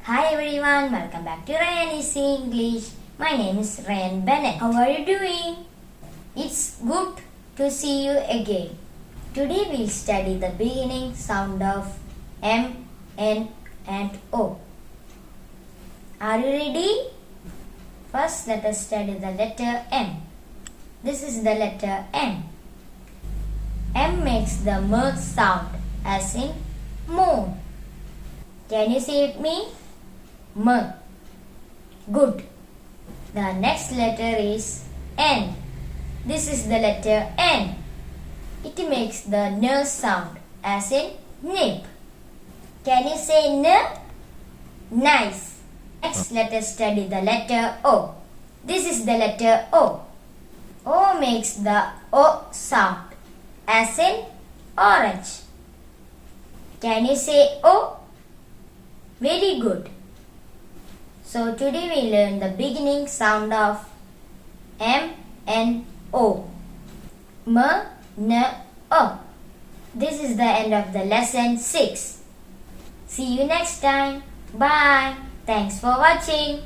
Hi everyone, welcome back to Ryan Easy English. My name is Ryan Bennett. How are you doing? It's good to see you again. Today we'll study the beginning sound of M, N and O. Are you ready? First let us study the letter M. This is the letter M. M makes the M sound as in moon. Can you say it with me? M. Good. The next letter is N. This is the letter N. It makes the N sound as in nip. Can you say N? Nice. Next let us study the letter O. This is the letter O. O makes the O sound as in orange. Can you say O? Very good. So today we learn the beginning sound of M, N, O. M, N, O. This is the end of the lesson 6. See you next time. Bye. Thanks for watching.